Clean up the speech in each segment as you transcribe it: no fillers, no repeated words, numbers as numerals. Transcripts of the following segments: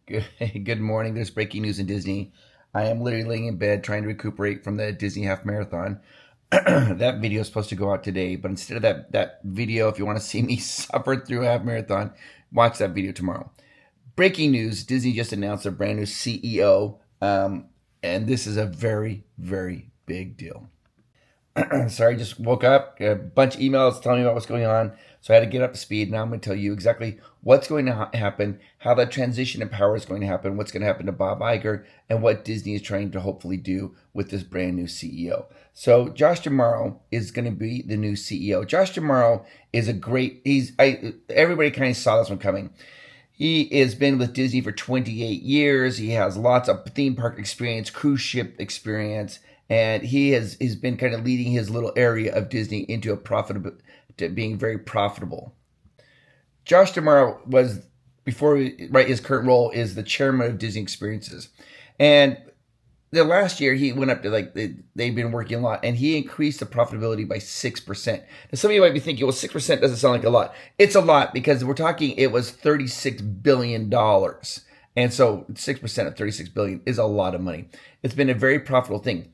Good morning. There's breaking news in Disney. I am literally laying in bed trying to recuperate from the Disney half marathon. That video is supposed to go out today, but instead of that video, if you want to see me suffer through a half marathon, watch that video tomorrow. Breaking news: Disney just announced a brand new CEO, and this is a very, very big deal. Sorry, just woke up, a bunch of emails telling me about what's going on. So I had to get up to speed. Now I'm going to tell you exactly what's going to happen, how that transition of power is going to happen, what's going to happen to Bob Iger, and what Disney is trying to hopefully do with this brand new CEO. So Josh D'Amaro is going to be the new CEO. Josh D'Amaro is everybody kind of saw this one coming. He has been with Disney for 28 years. He has lots of theme park experience, cruise ship experience, and he's been kind of leading his little area of Disney into to being very profitable. Josh D'Amaro was his current role is the chairman of Disney Experiences, and the last year he went up to they've been working a lot, and he increased the profitability by 6%. Now some of you might be thinking, well, 6% doesn't sound like a lot. It's a lot because we're talking it was $36 billion. And so 6% of $36 billion is a lot of money. It's been a very profitable thing.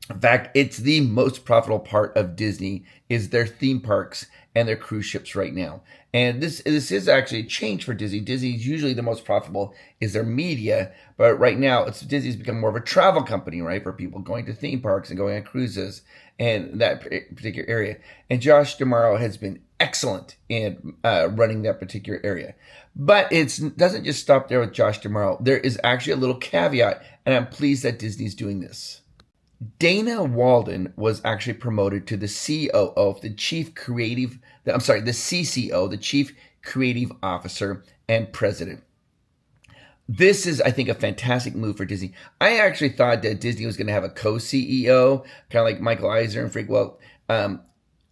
In fact, it's the most profitable part of Disney is their theme parks and their cruise ships right now. And this is actually a change for Disney. Disney's usually the most profitable is their media, but right now Disney's become more of a travel company, right, for people going to theme parks and going on cruises and that particular area. And Josh D'Amaro has been excellent in running that particular area. But it doesn't just stop there with Josh D'Amaro. There is actually a little caveat, and I'm pleased that Disney's doing this. Dana Walden was actually promoted to the CCO, the CCO, the Chief Creative Officer and President. This is, I think, a fantastic move for Disney. I actually thought that Disney was going to have a co-CEO, kind of like Michael Eisner and Frank Welk.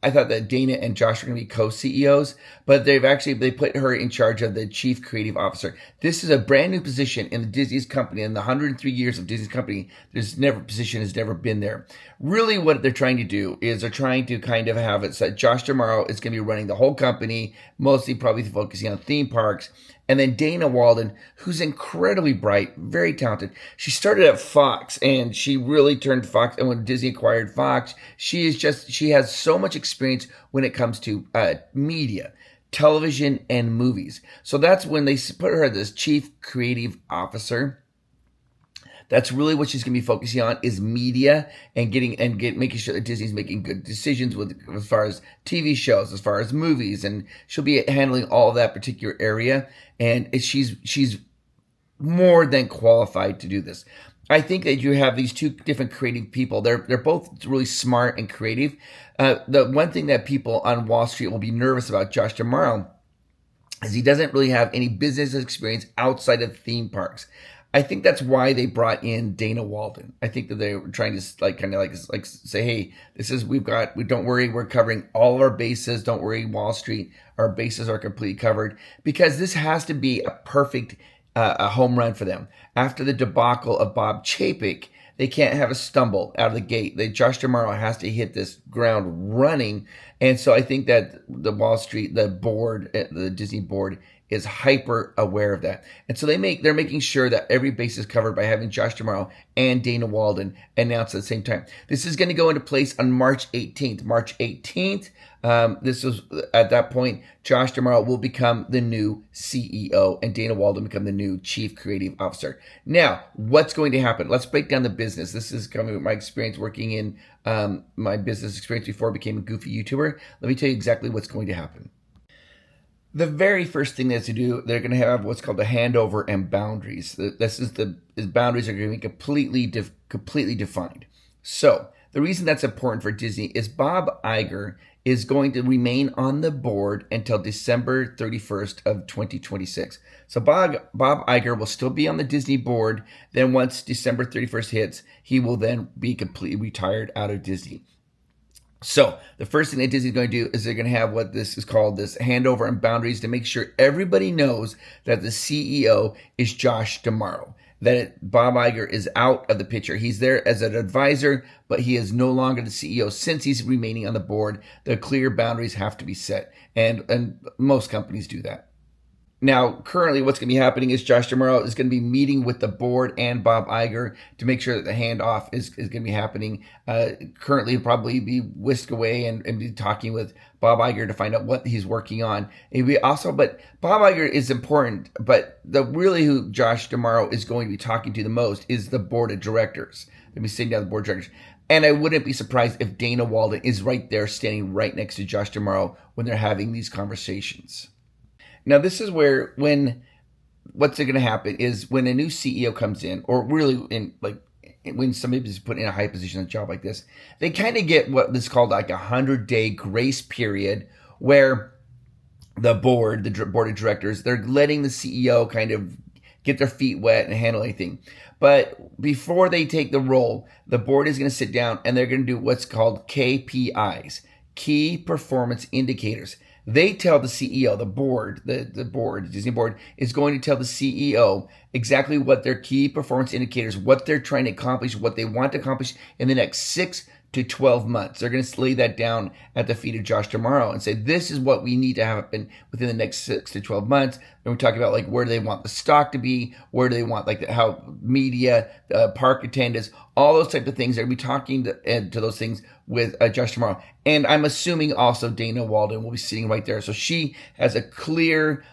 I thought that Dana and Josh were going to be co-CEOs, but they put her in charge of the Chief Creative Officer. This is a brand new position in the Disney's company. In the 103 years of Disney's company, position has never been there. Really what they're trying to do is they're trying to kind of have it so that Josh D'Amaro is going to be running the whole company, mostly probably focusing on theme parks. And then Dana Walden, who's incredibly bright, very talented. She started at Fox and she really turned Fox. And when Disney acquired Fox, she has so much experience when it comes to media, television, and movies. So that's when they put her as Chief Creative Officer. That's really what she's going to be focusing on is media and making sure that Disney's making good decisions as far as TV shows, as far as movies, and she'll be handling all of that particular area. And she's more than qualified to do this. I think that you have these two different creative people. They're both really smart and creative. The one thing that people on Wall Street will be nervous about Josh D'Amaro is he doesn't really have any business experience outside of theme parks. I think that's why they brought in Dana Walden. I think that they were trying to say, hey, don't worry, we're covering all of our bases. Don't worry, Wall Street, our bases are completely covered, because this has to be a perfect a home run for them. After the debacle of Bob Chapek, they can't have a stumble out of the gate. Josh D'Amaro has to hit this ground running. And so I think that the Wall Street, the Disney board is hyper aware of that. And so they're making sure that every base is covered by having Josh D'Amaro and Dana Walden announced at the same time. This is going to go into place on March 18th. March 18th, at that point, Josh D'Amaro will become the new CEO and Dana Walden become the new Chief Creative Officer. Now, what's going to happen? Let's break down the business. This is coming with my experience working in my business experience before I became a goofy YouTuber. Let me tell you exactly what's going to happen. The very first thing they're going to have what's called the handover and boundaries. The boundaries are going to be completely defined. So the reason that's important for Disney is Bob Iger is going to remain on the board until December 31st of 2026. So Bob Iger will still be on the Disney board. Then once December 31st hits, he will then be completely retired out of Disney. So the first thing that Disney's going to do is they're going to have what this is called this handover and boundaries to make sure everybody knows that the CEO is Josh D'Amaro, that Bob Iger is out of the picture. He's there as an advisor, but he is no longer the CEO. Since he's remaining on the board, the clear boundaries have to be set. And most companies do that. Now, currently, what's going to be happening is Josh D'Amaro is going to be meeting with the board and Bob Iger to make sure that the handoff is going to be happening. Currently, he'll probably be whisked away and be talking with Bob Iger to find out what he's working on. But Bob Iger is important, but who Josh D'Amaro is going to be talking to the most is the board of directors. They'll be sitting down with the board of directors. And I wouldn't be surprised if Dana Walden is right there standing right next to Josh D'Amaro when they're having these conversations. Now, this is where what's going to happen is when a new CEO comes in, or really when somebody is put in a high position in a job like this, they kind of get what is called like 100-day grace period, where the board of directors, they're letting the CEO kind of get their feet wet and handle anything. But before they take the role, the board is going to sit down and they're going to do what's called KPIs, key performance indicators. They tell the CEO, the board, the Disney board, is going to tell the CEO exactly what their key performance indicators, what they're trying to accomplish, what they want to accomplish in the next 6 to 12 months. They're going to lay that down at the feet of Josh D'Amaro and say, this is what we need to happen within the next 6 to 12 months. And we're talking about like where do they want the stock to be, where do they want how media, park attendance, all those types of things. They're going to be talking to those things with Josh D'Amaro. And I'm assuming also Dana Walden will be sitting right there. So she has a clear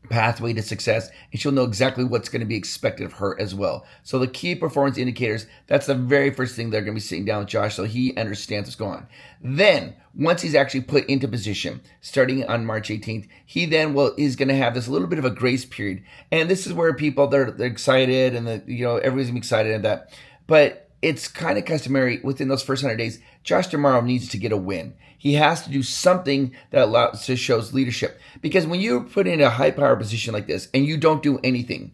pathway to success, and she'll know exactly what's going to be expected of her as well. So the key performance indicators, that's the very first thing they're going to be sitting down with Josh so he understands what's going on. Then, once he's actually put into position, starting on March 18th, he then is going to have this little bit of a grace period. And this is where people, they're excited, and everybody's going to be excited at that. But it's kind of customary within those first 100 days, Josh D'Amaro needs to get a win. He has to do something that shows leadership. Because when you're put in a high power position like this and you don't do anything,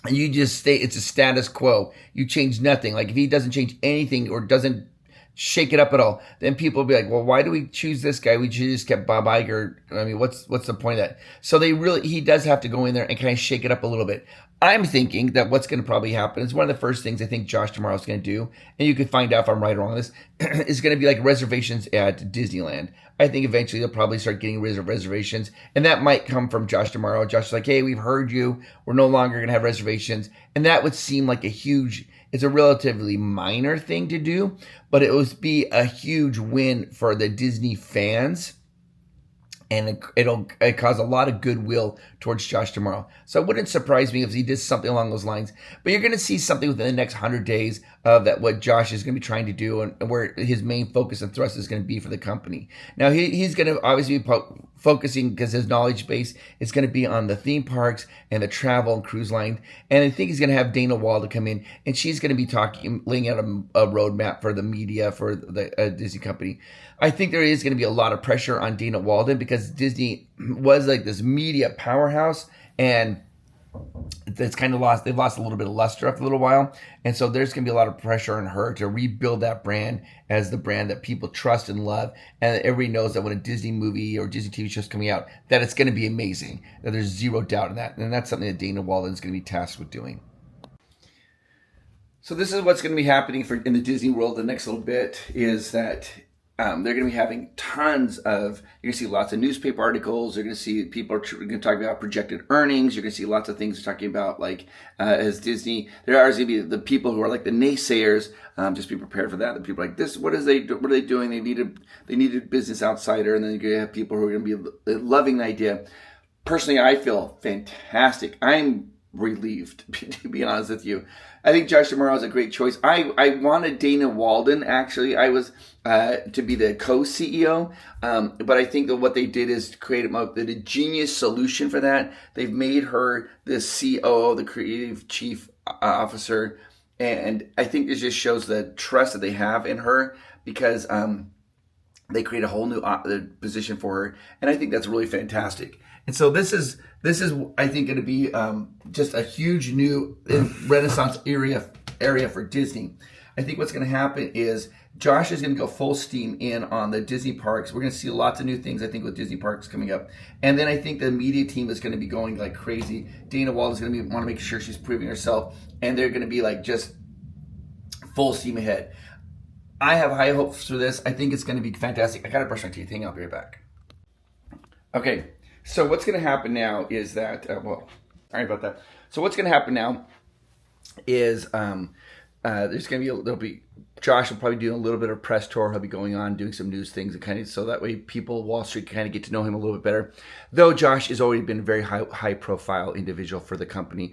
and you just stay, it's a status quo, you change nothing. Like if he doesn't change anything or doesn't shake it up at all, then people will be like, well, why do we choose this guy? We just kept Bob Iger. I mean, what's the point of that? So he does have to go in there and kind of shake it up a little bit. I'm thinking that what's going to probably happen is one of the first things I think Josh D'Amaro is going to do, and you can find out if I'm right or wrong on this, is going to be like reservations at Disneyland. I think eventually they'll probably start getting reservations, and that might come from Josh D'Amaro. Josh is like, hey, we've heard you. We're no longer going to have reservations. And that would seem like it's a relatively minor thing to do, but it would be a huge win for the Disney fans. And it'll cause a lot of goodwill towards Josh D'Amaro. So it wouldn't surprise me if he did something along those lines. But you're going to see something within the next 100 days of that what Josh is going to be trying to do and where his main focus and thrust is going to be for the company. Now, he's going to obviously be focusing because his knowledge base is going to be on the theme parks and the travel and cruise line. And I think he's going to have Dana Walden come in, and she's going to be laying out a roadmap for the media, for the Disney company. I think there is going to be a lot of pressure on Dana Walden because Disney was like this media powerhouse, and it's kind of they've lost a little bit of luster after a little while. And so there's going to be a lot of pressure on her to rebuild that brand as the brand that people trust and love. And everybody knows that when a Disney movie or Disney TV show is coming out, that it's going to be amazing. That there's zero doubt in that. And that's something that Dana Walden is going to be tasked with doing. So this is what's going to be happening in the Disney world the next little bit is that they're going to be having tons of, you're going to see lots of newspaper articles. You're going to see people are going to talk about projected earnings. You're going to see lots of things talking about as Disney. There are going to be the people who are like the naysayers. Just be prepared for that. The people are like this. What are they doing? They need a business outsider. And then you're going to have people who are going to be loving the idea. Personally, I feel fantastic. I'm relieved, to be honest with you. I think Josh D'Amaro is a great choice. I wanted Dana Walden, actually. I was to be the co-CEO, but I think that what they did is create a genius solution for that. They've made her the COO, the Creative Chief Officer, and I think it just shows the trust that they have in her because they create a whole new position for her, and I think that's really fantastic. And so this is I think going to be just a huge new Renaissance area for Disney. I think what's going to happen is Josh is going to go full steam in on the Disney parks. We're going to see lots of new things, I think, with Disney parks coming up. And then I think the media team is going to be going like crazy. Dana Walden is going to want to make sure she's proving herself, and they're going to be like just full steam ahead. I have high hopes for this. I think it's going to be fantastic. I got to brush my teeth. Hang on, I'll be right back. Okay. So what's going to happen now is that, sorry about that. So what's going to happen now is there's going to be, Josh will probably do a little bit of press tour. He'll be going on, doing some news things, and kind of, so that way people, Wall Street, kind of get to know him a little bit better. Though Josh has already been a very high profile individual for the company.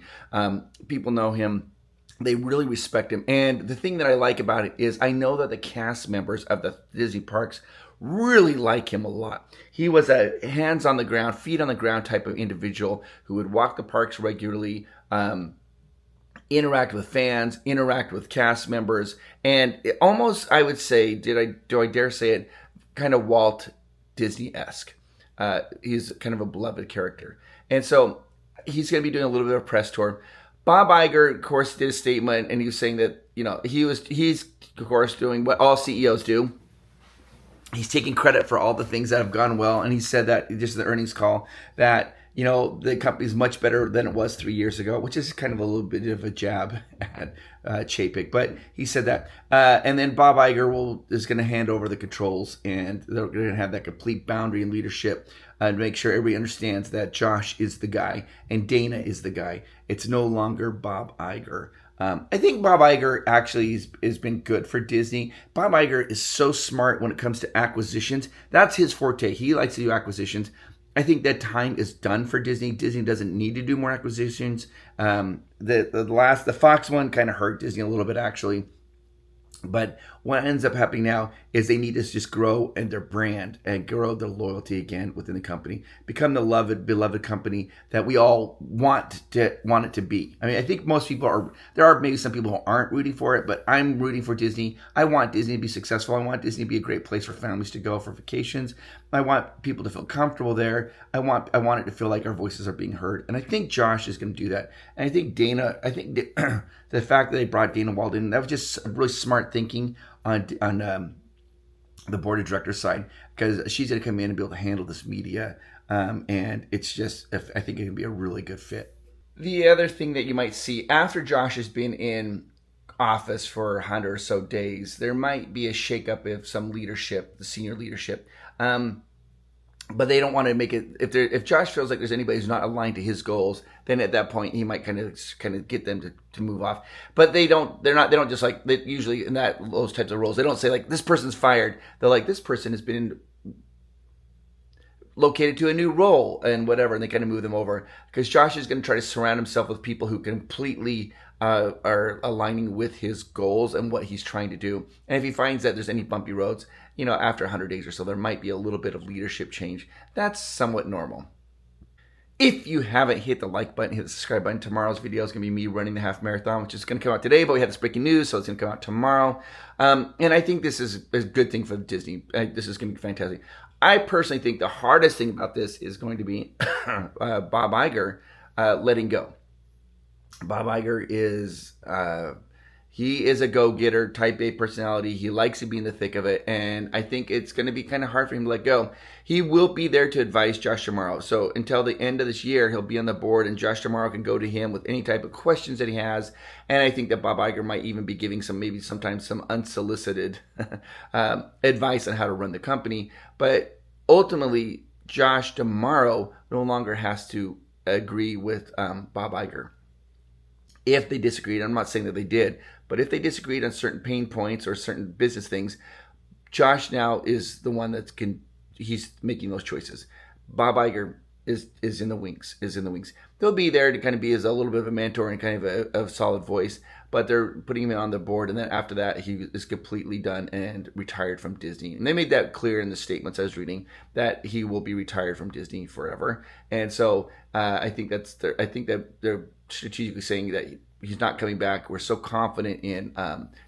People know him. They really respect him. And the thing that I like about it is I know that the cast members of the Disney parks really like him a lot. He was a hands on the ground, feet on the ground type of individual who would walk the parks regularly, interact with fans, interact with cast members, and it almost, I would say, do I dare say it, kind of Walt Disney-esque. He's kind of a beloved character. And so he's going to be doing a little bit of a press tour. Bob Iger, of course, did a statement, and he was saying that, he's, of course, doing what all CEOs do. He's taking credit for all the things that have gone well, and he said that just in the earnings call that, the company's much better than it was 3 years ago, which is kind of a little bit of a jab at Chapek. But he said that. And then Bob Iger is going to hand over the controls, and they're going to have that complete boundary and leadership and make sure everybody understands that Josh is the guy and Dana is the guy. It's no longer Bob Iger. I think Bob Iger actually has been good for Disney. Bob Iger is so smart when it comes to acquisitions. That's his forte. He likes to do acquisitions. I think that time is done for Disney. Disney doesn't need to do more acquisitions. The Fox one kind of hurt Disney a little bit, actually. But what ends up happening now is they need to just grow in their brand and grow their loyalty again within the company, become the beloved company that we all want it to be. I mean, I think most people there are maybe some people who aren't rooting for it, but I'm rooting for Disney. I want Disney to be successful. I want Disney to be a great place for families to go for vacations. I want people to feel comfortable there. I want it to feel like our voices are being heard. And I think Josh is going to do that. And I think the fact that they brought Dana Walden, that was just really smart thinking on the board of directors side, because she's going to come in and be able to handle this media. And it's just, I think it can be a really good fit. The other thing that you might see after Josh has been in office for 100 or so days, there might be a shakeup of some leadership, the senior leadership. But they don't want to make it. If Josh feels like there's anybody who's not aligned to his goals, then at that point he might kind of get them to move off. But they don't just like, they usually in those types of roles, they don't say like, this person's fired. They're like, this person has been located to a new role and whatever, and they kind of move them over, because Josh is going to try to surround himself with people who completely are aligning with his goals and what he's trying to do. And if he finds that there's any bumpy roads, after 100 days or so, there might be a little bit of leadership change. That's somewhat normal. If you haven't hit the like button, hit the subscribe button. Tomorrow's video is going to be me running the half marathon, which is going to come out today, but we had this breaking news, so it's going to come out tomorrow. And I think this is a good thing for Disney. This is going to be fantastic. I personally think the hardest thing about this is going to be Bob Iger letting go. Bob Iger is he is a go-getter, type A personality. He likes to be in the thick of it, and I think it's going to be kind of hard for him to let go. He will be there to advise Josh D'Amaro. So until the end of this year, he'll be on the board, and Josh D'Amaro can go to him with any type of questions that he has. And I think that Bob Iger might even be giving sometimes some unsolicited advice on how to run the company. But ultimately, Josh D'Amaro no longer has to agree with Bob Iger. If they disagreed, I'm not saying that they did, but if they disagreed on certain pain points or certain business things, Josh now is the one he's making those choices. Bob Iger is in the wings. They'll be there to kind of be as a little bit of a mentor and kind of a solid voice, but they're putting him on the board, and then after that, he is completely done and retired from Disney. And they made that clear in the statements I was reading, that he will be retired from Disney forever. And so I think that they're strategically saying that he's not coming back. We're so confident in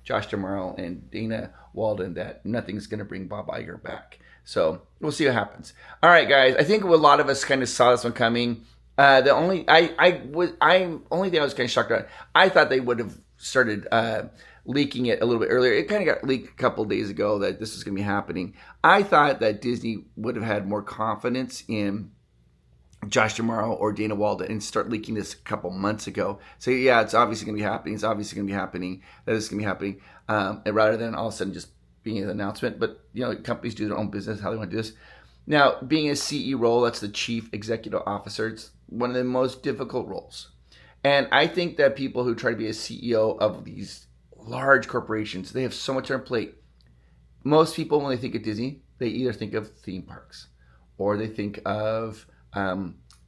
Josh D'Amaro and Dana Walden that nothing's going to bring Bob Iger back. So we'll see what happens. All right, guys. I think a lot of us kind of saw this one coming. The only thing I was kind of shocked about, I thought they would have started leaking it a little bit earlier. It kind of got leaked a couple of days ago that this was going to be happening. I thought that Disney would have had more confidence in Josh D'Amaro or Dana Walden and start leaking this a couple months ago. So yeah, it's obviously going to be happening. It's obviously going to be happening. That is going to be happening. And rather than all of a sudden just being an announcement. But companies do their own business, how they want to do this. Now, being a CEO role, that's the Chief Executive Officer, it's one of the most difficult roles. And I think that people who try to be a CEO of these large corporations, they have so much on their plate. Most people, when they think of Disney, they either think of theme parks or they think of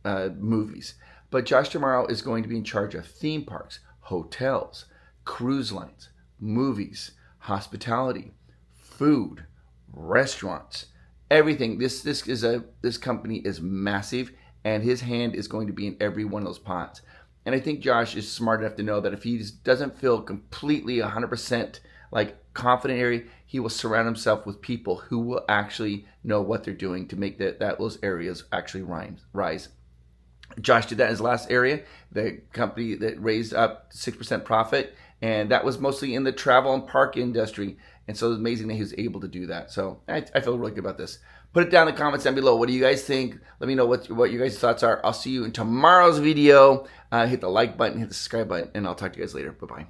movies. But Josh tomorrow is going to be in charge of theme parks, hotels, cruise lines, movies, hospitality, food, restaurants, everything. This company is massive, and his hand is going to be in every one of those pots. And I think Josh is smart enough to know that if he doesn't feel completely 100% like confident area, he will surround himself with people who will actually know what they're doing to make that those areas actually rise. Josh did that in his last area, the company that raised up 6% profit, and that was mostly in the travel and park industry. And so it's amazing that he was able to do that. So I feel really good about this. Put it down in the comments down below. What do you guys think? Let me know what your guys' thoughts are. I'll see you in tomorrow's video. Hit the like button, hit the subscribe button, and I'll talk to you guys later. Bye-bye.